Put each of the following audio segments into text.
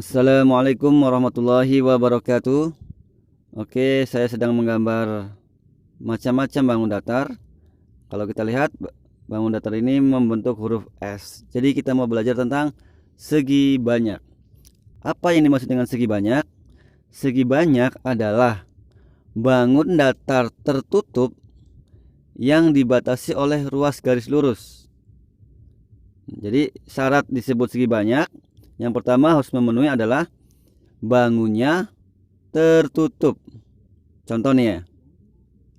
Assalamualaikum warahmatullahi wabarakatuh. Oke, saya sedang menggambar macam-macam bangun datar. Kalau kita lihat, bangun datar ini membentuk huruf S. Jadi kita mau belajar tentang segi banyak. Apa yang dimaksud dengan segi banyak? Segi banyak adalah bangun datar tertutup yang dibatasi oleh ruas garis lurus. Jadi syarat disebut segi banyak, yang pertama harus memenuhi adalah bangunnya tertutup. Contoh nih ya.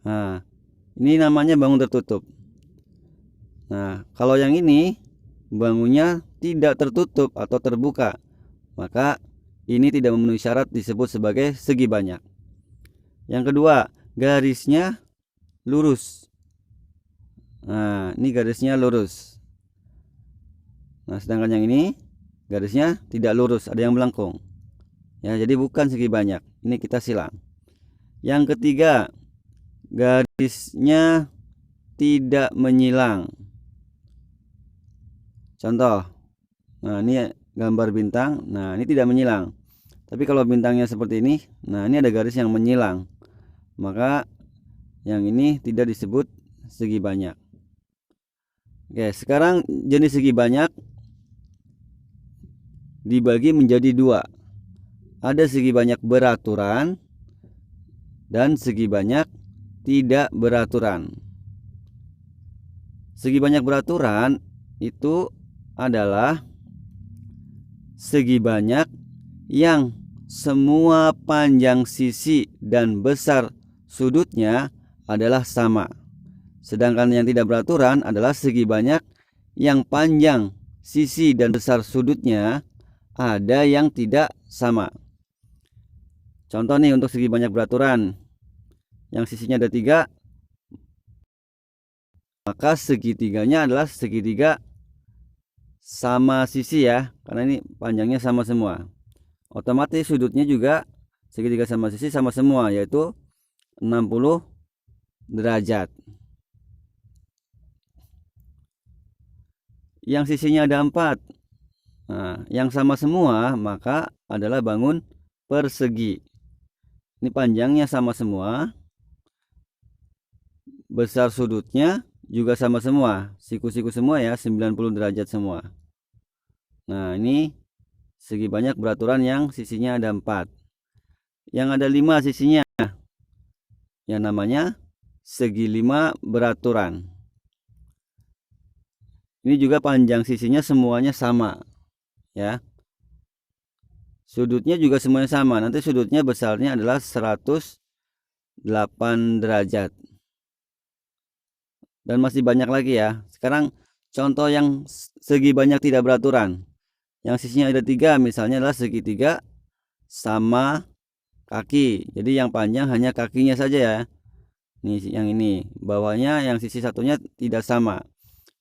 Nah, ini namanya bangun tertutup. Nah, kalau yang ini bangunnya tidak tertutup atau terbuka, maka ini tidak memenuhi syarat disebut sebagai segi banyak. Yang kedua, garisnya lurus. Nah, ini garisnya lurus. Nah, sedangkan yang ini garisnya tidak lurus, ada yang melengkung. Ya, jadi bukan segi banyak. Ini kita silang. Yang ketiga, garisnya tidak menyilang. Contoh. Nah, ini gambar bintang. Nah, ini tidak menyilang. Tapi kalau bintangnya seperti ini, nah ini ada garis yang menyilang. Maka yang ini tidak disebut segi banyak. Oke, sekarang jenis segi banyak dibagi menjadi dua. Ada segi banyak beraturan dan segi banyak tidak beraturan. Segi banyak beraturan itu adalah segi banyak yang semua panjang sisi dan besar sudutnya adalah sama. Sedangkan yang tidak beraturan adalah segi banyak yang panjang sisi dan besar sudutnya ada yang tidak sama. Contoh nih untuk segi banyak beraturan, yang sisinya ada 3, maka segitiganya adalah segitiga sama sisi ya, karena ini panjangnya sama semua. Otomatis sudutnya juga segitiga sama sisi sama semua, yaitu 60 derajat. Yang sisinya ada 4, nah, yang sama semua maka adalah bangun persegi. Ini panjangnya sama semua, besar sudutnya juga sama semua, siku-siku semua ya, 90 derajat semua. Nah, ini segi banyak beraturan yang sisinya ada 4. Yang ada 5 sisinya, yang namanya segi 5 beraturan. Ini juga panjang sisinya semuanya sama ya. Sudutnya juga semuanya sama. Nanti sudutnya besarnya adalah 108 derajat. Dan masih banyak lagi ya. Sekarang contoh yang segi banyak tidak beraturan. Yang sisinya ada 3, misalnya adalah segitiga sama kaki. Jadi yang panjang hanya kakinya saja ya. Nih yang ini. Bawahnya yang sisi satunya tidak sama.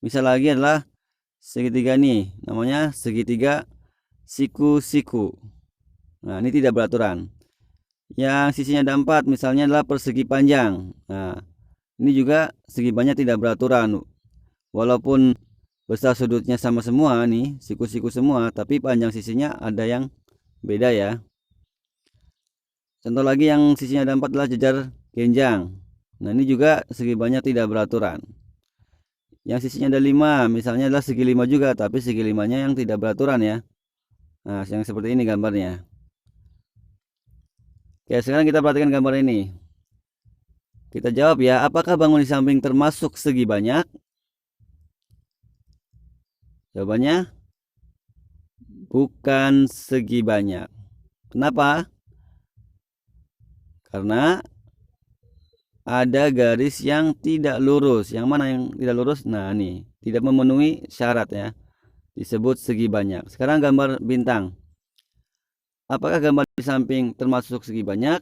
Misal lagi adalah segitiga nih. Namanya segitiga siku-siku. Nah, ini tidak beraturan. Yang sisinya ada 4, misalnya adalah persegi panjang. Nah, ini juga segi banyak tidak beraturan. Walaupun besar sudutnya sama semua nih, siku-siku semua, tapi panjang sisinya ada yang beda ya. Contoh lagi yang sisinya ada 4 adalah jejar genjang. Nah, ini juga segi banyak tidak beraturan. Yang sisinya ada 5, misalnya adalah segi 5 juga, tapi segi 5-nya yang tidak beraturan ya. Nah, yang seperti ini gambarnya. Oke, sekarang kita perhatikan gambar ini. Kita jawab ya, apakah bangun di samping termasuk segi banyak? Jawabannya bukan segi banyak. Kenapa? Karena ada garis yang tidak lurus. Yang mana yang tidak lurus? Nah, ini tidak memenuhi syarat ya. Disebut segi banyak. Sekarang gambar bintang. Apakah gambar di samping termasuk segi banyak?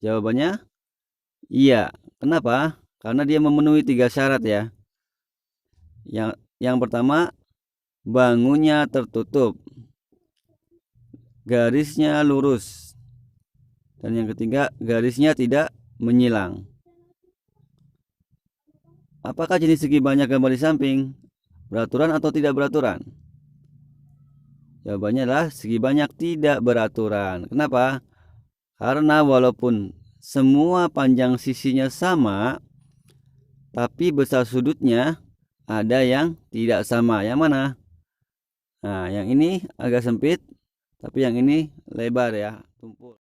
Jawabannya iya. Kenapa? Karena dia memenuhi 3 syarat ya. Yang pertama, bangunnya tertutup, garisnya lurus, dan yang ketiga, garisnya tidak menyilang. Apakah jenis segi banyak gambar di samping beraturan atau tidak beraturan? Jawabannya adalah segi banyak tidak beraturan. Kenapa? Karena walaupun semua panjang sisinya sama, tapi besar sudutnya ada yang tidak sama. Yang mana? Nah, yang ini agak sempit, tapi yang ini lebar ya, tumpul.